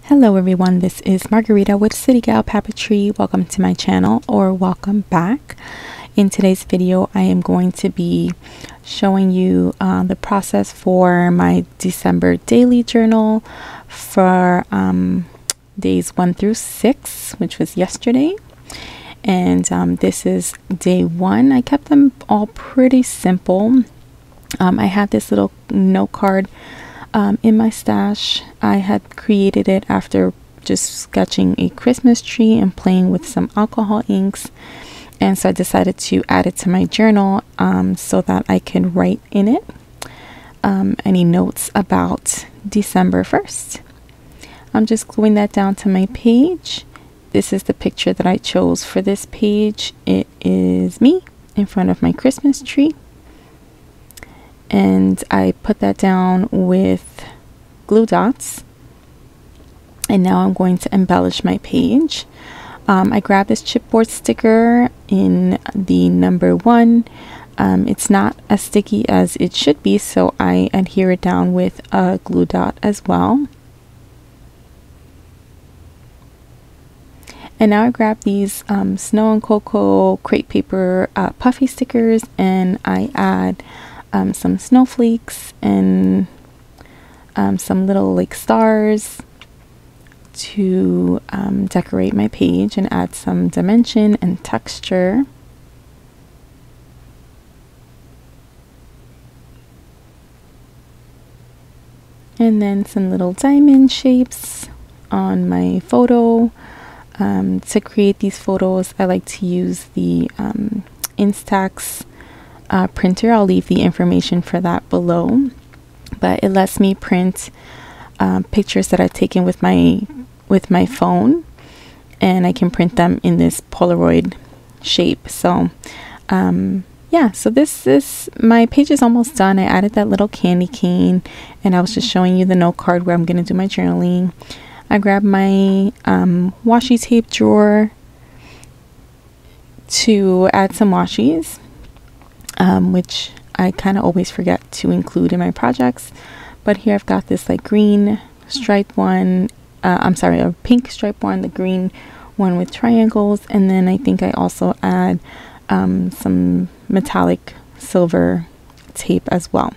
Hello everyone, this is Margarita with CityGal Papeterie. Welcome to my channel, or welcome back. In today's video, I am going to be showing you the process for my December daily journal for days 1 through 6, which was yesterday. And this is day 1. I kept them all pretty simple. I had this little note card in my stash. I had created it after just sketching a Christmas tree and playing with some alcohol inks, and so I decided to add it to my journal so that I can write in it any notes about December 1st. I'm just gluing that down to my page. This is the picture that I chose for this page. It is me in front of my Christmas tree. And I put that down with glue dots, and now I'm going to embellish my page. I grabbed this chipboard sticker in the number 1. It's not as sticky as it should be, so I adhere it down with a glue dot as well. And now I grab these Snow and Cocoa crepe paper puffy stickers, and I add some snowflakes and some little like stars to decorate my page and add some dimension and texture. And then some little diamond shapes on my photo. To create these photos, I like to use the Instax printer. I'll leave the information for that below, but it lets me print pictures that I've taken with my phone, and I can print them in this Polaroid shape. So yeah, so this is my page is almost done. I added that little candy cane, and I was just showing you the note card where I'm going to do my journaling. I grabbed my washi tape drawer to add some washi's, which I kind of always forget to include in my projects. But here I've got this like green stripe one, a pink stripe one, the green one with triangles, and then I think I also add some metallic silver tape as well.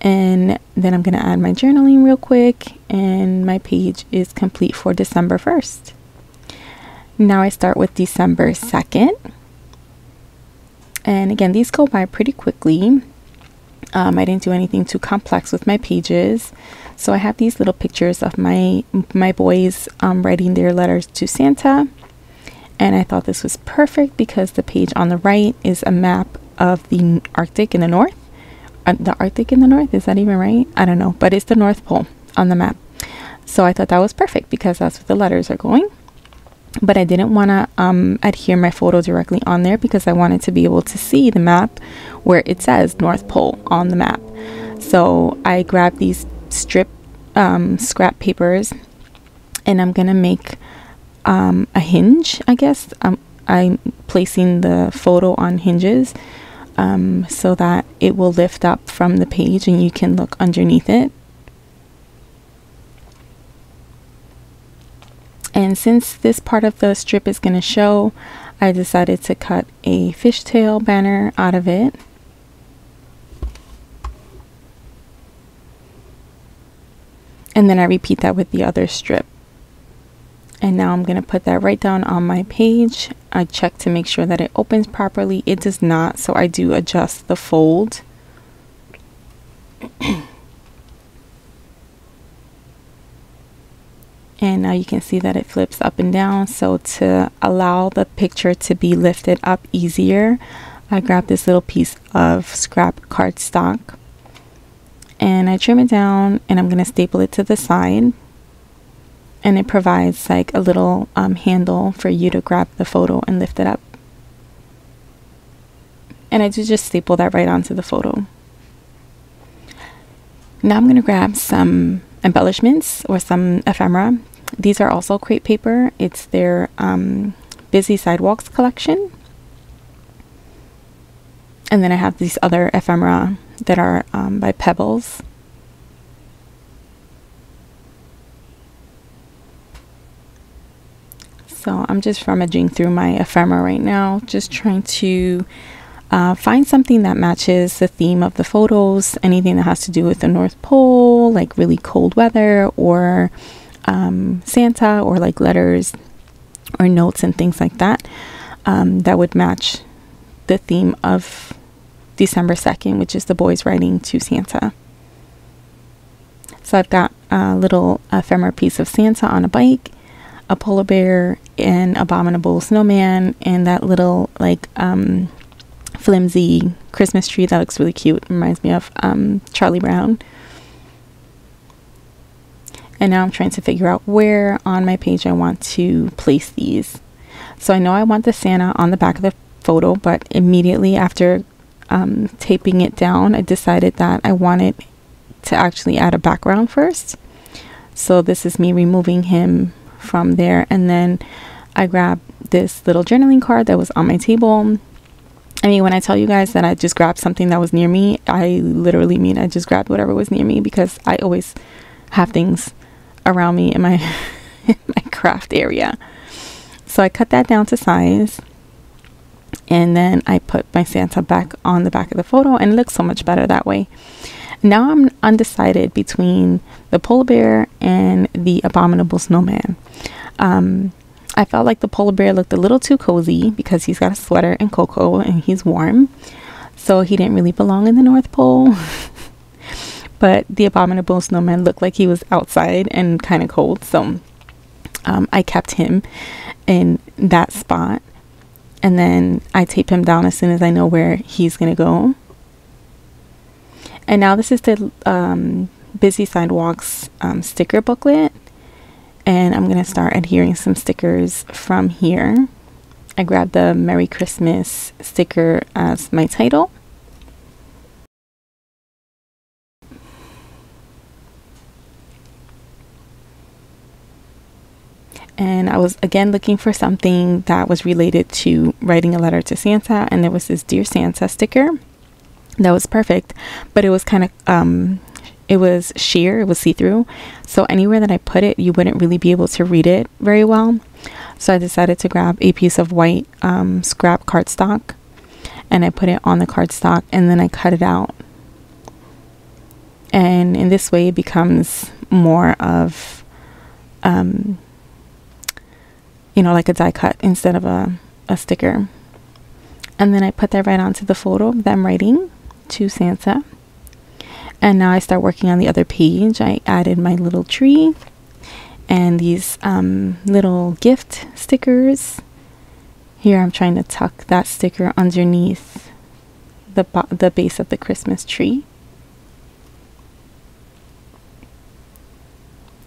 And then I'm going to add my journaling real quick, and my page is complete for December 1st. Now I start with December 2nd. And again, these go by pretty quickly. I didn't do anything too complex with my pages. So I have these little pictures of my boys writing their letters to Santa. And I thought this was perfect because the page on the right is a map of the Arctic in the north. The Arctic in the north, is that even right? I don't know, but it's the North Pole on the map. So I thought that was perfect because that's where the letters are going. But I didn't want to adhere my photo directly on there because I wanted to be able to see the map where it says North Pole on the map. So I grabbed these scrap papers, and I'm gonna make a hinge, I guess. I'm placing the photo on hinges so that it will lift up from the page and you can look underneath it. And since this part of the strip is going to show, I decided to cut a fishtail banner out of it. And then I repeat that with the other strip. And now I'm going to put that right down on my page. I check to make sure that it opens properly. It does not, so I do adjust the fold. And now you can see that it flips up and down. So to allow the picture to be lifted up easier, I grab this little piece of scrap cardstock and I trim it down, and I'm going to staple it to the side. And it provides like a little handle for you to grab the photo and lift it up. And I do just staple that right onto the photo. Now I'm going to grab some embellishments or some ephemera. These are also crepe paper. It's their Busy Sidewalks collection. And then I have these other ephemera that are by Pebbles. So I'm just rummaging through my ephemera right now, just trying to find something that matches the theme of the photos, anything that has to do with the North Pole, like really cold weather, or Santa, or like letters or notes and things like that, that would match the theme of December 2nd, which is the boys writing to Santa. So I've got a little ephemera piece of Santa on a bike, a polar bear, an abominable snowman, and that little like flimsy Christmas tree that looks really cute. Reminds me of Charlie Brown. And now I'm trying to figure out where on my page I want to place these. So I know I want the Santa on the back of the photo, but immediately after taping it down, I decided that I wanted to actually add a background first. So this is me removing him from there, and then I grabbed this little journaling card that was on my table. I mean, when I tell you guys that I just grabbed something that was near me, I literally mean I just grabbed whatever was near me, because I always have things around me in my in my craft area. So I cut that down to size, and then I put my Santa back on the back of the photo, and it looks so much better that way. Now I'm undecided between the polar bear and the abominable snowman. I felt like the polar bear looked a little too cozy because he's got a sweater and cocoa and he's warm, so he didn't really belong in the North Pole. But the abominable snowman looked like he was outside and kind of cold, so I kept him in that spot, and then I tape him down as soon as I know where he's gonna go. And now this is the Busy Sidewalks sticker booklet, and I'm gonna start adhering some stickers from here. I grabbed the Merry Christmas sticker as my title. And I was again looking for something that was related to writing a letter to Santa, and there was this Dear Santa sticker that was perfect, but it was kind of it was sheer, it was see-through, so anywhere that I put it you wouldn't really be able to read it very well. So I decided to grab a piece of white scrap cardstock, and I put it on the cardstock, and then I cut it out, and in this way it becomes more of you know, like a die cut instead of a sticker. And then I put that right onto the photo of them writing to Santa. And now I start working on the other page. I added my little tree and these little gift stickers. Here I'm trying to tuck that sticker underneath the base of the Christmas tree.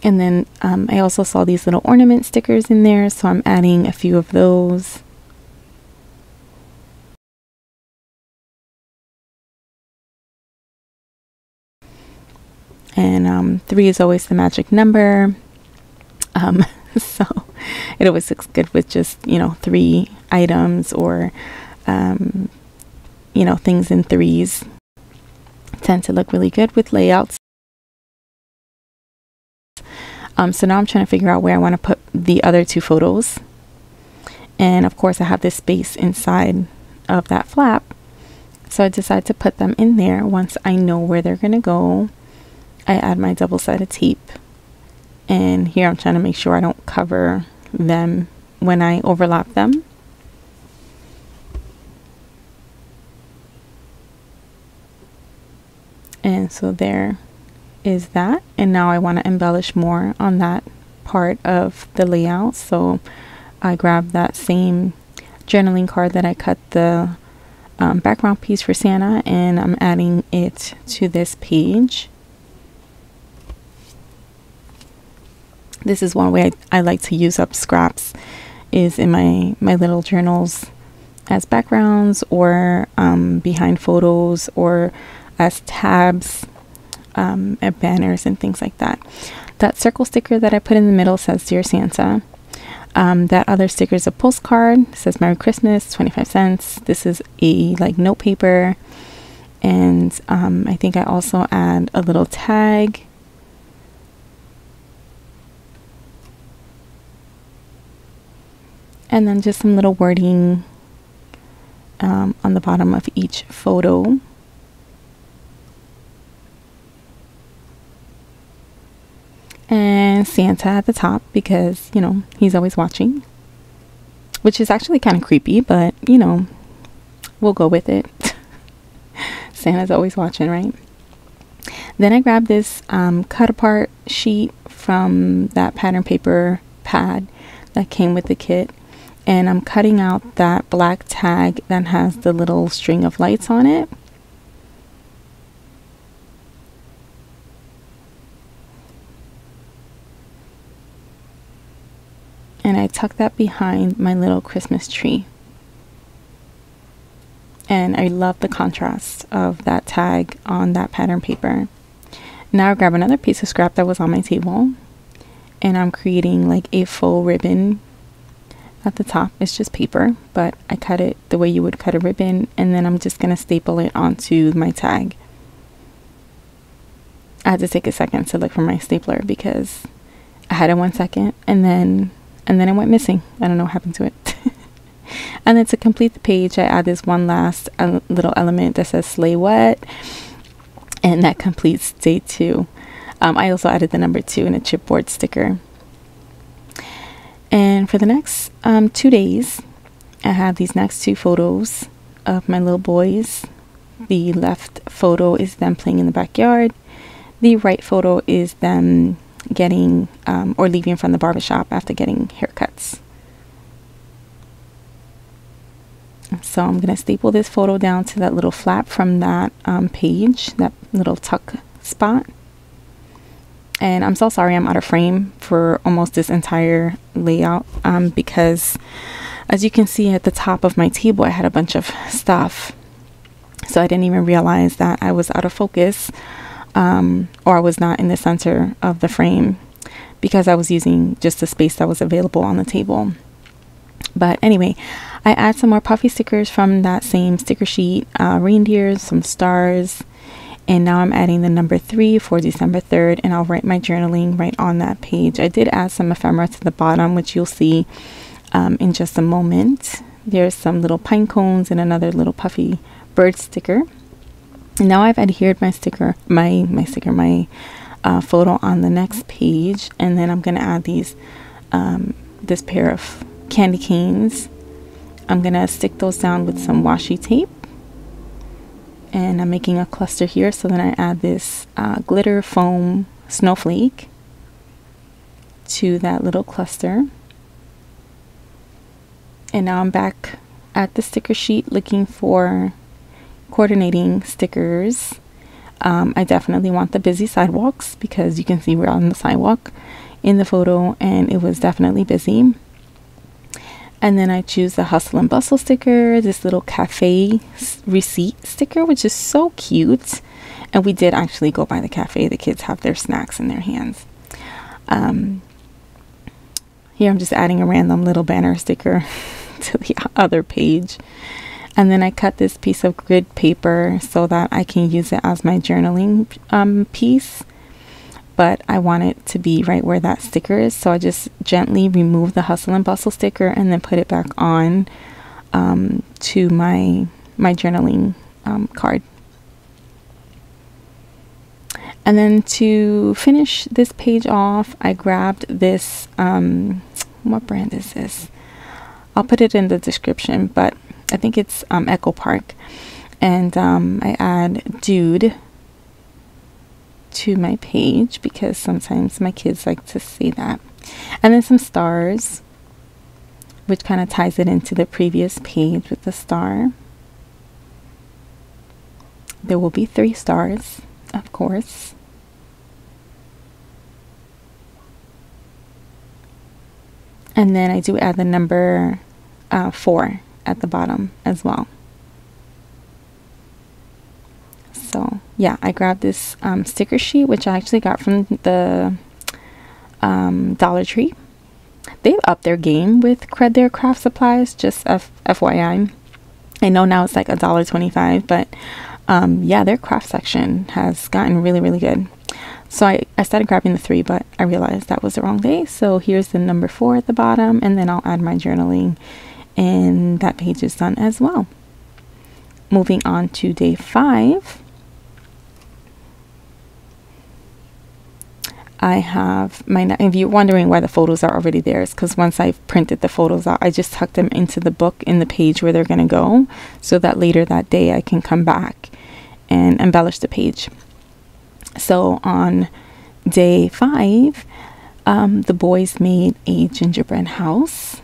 And then I also saw these little ornament stickers in there, so I'm adding a few of those. And 3 is always the magic number. So it always looks good with just, you know, 3 items, or, you know, things in 3s tend to look really good with layouts. So now I'm trying to figure out where I want to put the other 2 photos. And of course I have this space inside of that flap. So I decided to put them in there. Once I know where they're going to go, I add my double-sided tape. And here I'm trying to make sure I don't cover them when I overlap them. And so there is that, and now I want to embellish more on that part of the layout. So I grabbed that same journaling card that I cut the background piece for Santa, and I'm adding it to this page. This is one way I like to use up scraps, is in my little journals as backgrounds, or behind photos, or as tabs, and banners and things like that. That circle sticker that I put in the middle says Dear Santa. That other sticker is a postcard. It says Merry Christmas, 25 cents. This is a like note paper, and I think I also add a little tag. and then just some little wording on the bottom of each photo. And Santa at the top because, you know, he's always watching, which is actually kind of creepy, but you know, we'll go with it. Santa's always watching, right? Then I grabbed this cut apart sheet from that pattern paper pad that came with the kit, and I'm cutting out that black tag that has the little string of lights on it. And I tuck that behind my little Christmas tree. And I love the contrast of that tag on that pattern paper. Now I grab another piece of scrap that was on my table, and I'm creating like a faux ribbon at the top. It's just paper, but I cut it the way you would cut a ribbon, and then I'm just gonna staple it onto my tag. I had to take a second to look for my stapler because I had it 1 second and then it went missing. I don't know what happened to it. And then to complete the page, I add this one last little element that says "Slay What," and that completes day 2. I also added the number 2 in a chipboard sticker. And for the next 2 days, I have these next 2 photos of my little boys. The left photo is them playing in the backyard. The right photo is them getting or leaving from the barbershop after getting haircuts. So I'm going to staple this photo down to that little flap from that page, that little tuck spot. And I'm so sorry I'm out of frame for almost this entire layout because as you can see at the top of my table, I had a bunch of stuff. So I didn't even realize that I was out of focus or I was not in the center of the frame because I was using just the space that was available on the table. But anyway, I add some more puffy stickers from that same sticker sheet, reindeers, some stars, and now I'm adding the number 3 for December 3rd, and I'll write my journaling right on that page. I did add some ephemera to the bottom, which you'll see in just a moment. There's some little pine cones and another little puffy bird sticker. And now I've adhered my sticker, my photo on the next page, and then I'm gonna add these this pair of candy canes. I'm gonna stick those down with some washi tape, and I'm making a cluster here. So then I add this glitter foam snowflake to that little cluster, and now I'm back at the sticker sheet looking for coordinating stickers. I definitely want the busy sidewalks because you can see we're on the sidewalk in the photo and it was definitely busy. And then I choose the hustle and bustle sticker, this little cafe receipt sticker, which is so cute. And we did actually go by the cafe. The kids have their snacks in their hands. Here I'm just adding a random little banner sticker to the other page. And then I cut this piece of grid paper so that I can use it as my journaling piece. But I want it to be right where that sticker is, so I just gently remove the hustle and bustle sticker and then put it back on to my journaling card. And then to finish this page off, I grabbed this what brand is this? I'll put it in the description, but I think it's Echo Park, and I add Dude to my page because sometimes my kids like to say that, and then some stars, which kind of ties it into the previous page with the star. There will be 3 stars, of course. And then I do add the number 4 at the bottom as well. So yeah, I grabbed this sticker sheet, which I actually got from the Dollar Tree. They've upped their game with their craft supplies, just FYI. I know now it's like $1.25, but yeah, their craft section has gotten really, really good. So I started grabbing the 3, but I realized that was the wrong day. So here's the number 4 at the bottom, and then I'll add my journaling, and that page is done as well. Moving on to day 5. I have my, if you're wondering why the photos are already there, it's because once I've printed the photos out, I just tuck them into the book in the page where they're going to go, so that later that day I can come back and embellish the page. So on day 5, the boys made a gingerbread house,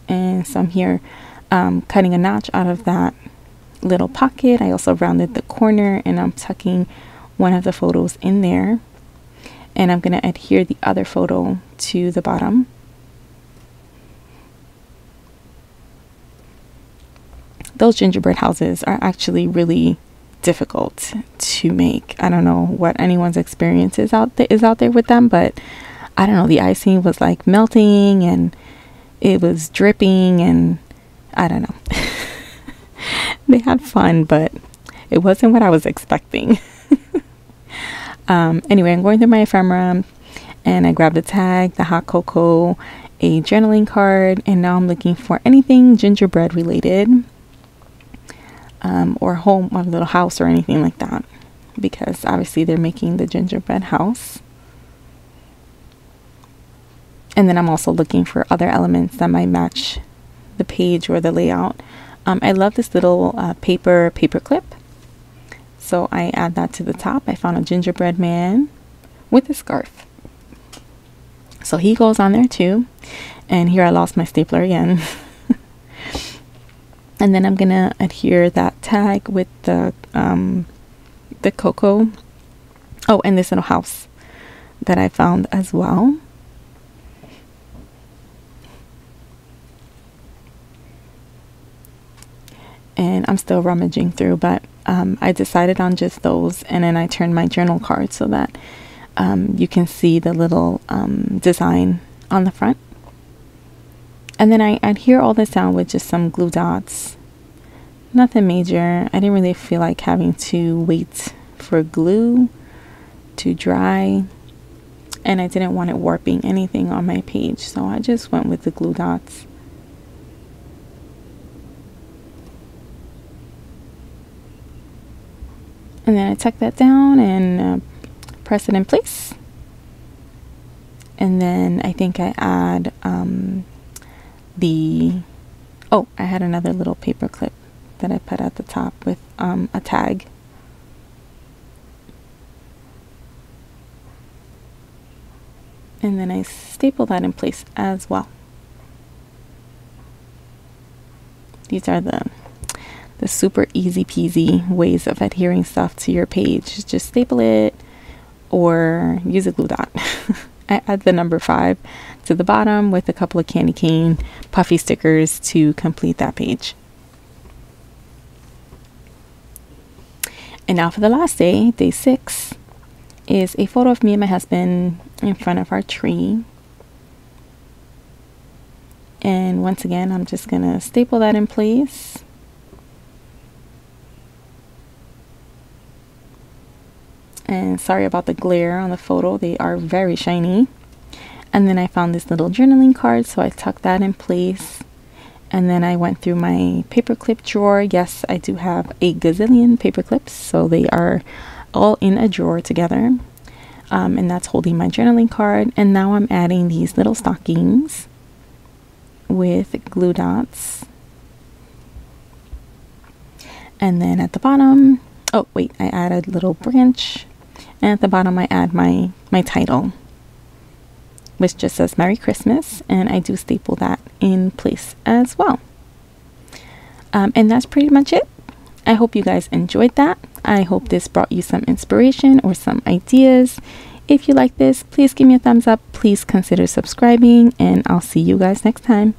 and so I'm here cutting a notch out of that little pocket. I also rounded the corner, and I'm tucking one of the photos in there. And I'm going to adhere the other photo to the bottom. Those gingerbread houses are actually really difficult to make. I don't know what anyone's experience is out there with them, but I don't know, the icing was like melting and it was dripping, and I don't know. They had fun, but it wasn't what I was expecting. Anyway, I'm going through my ephemera, and I grabbed a tag, the hot cocoa, a journaling card, and now I'm looking for anything gingerbread related, or home, or little house, or anything like that, because obviously they're making the gingerbread house. And then I'm also looking for other elements that might match the page or the layout. I love this little paper clip. So I add that to the top. I found a gingerbread man with a scarf. So he goes on there too. And here I lost my stapler again. And then I'm going to adhere that tag with the cocoa. Oh, and this little house that I found as well. And I'm still rummaging through, but I decided on just those, and then I turned my journal card so that you can see the little design on the front. And then I adhere all this down with just some glue dots. Nothing major. I didn't really feel like having to wait for glue to dry, and I didn't want it warping anything on my page, so I just went with the glue dots. And then I tuck that down and press it in place. And then I think I add I had another little paper clip that I put at the top with a tag. And then I staple that in place as well. These are the super easy peasy ways of adhering stuff to your page. Just staple it or use a glue dot. I add the number 5 to the bottom with a couple of candy cane puffy stickers to complete that page. And now for the last day, day 6, is a photo of me and my husband in front of our tree. And once again, I'm just gonna staple that in place. And sorry about the glare on the photo, they are very shiny. And then I found this little journaling card, so I tucked that in place. And then I went through my paperclip drawer. Yes, I do have a gazillion paper clips, so they are all in a drawer together. And that's holding my journaling card. And now I'm adding these little stockings with glue dots. And then at the bottom, oh wait, I added a little branch. And at the bottom I add my title, which just says Merry Christmas, and I do staple that in place as well. And that's pretty much it. I hope you guys enjoyed that. I hope this brought you some inspiration or some ideas. If you like this, please give me a thumbs up. Please consider subscribing, and I'll see you guys next time.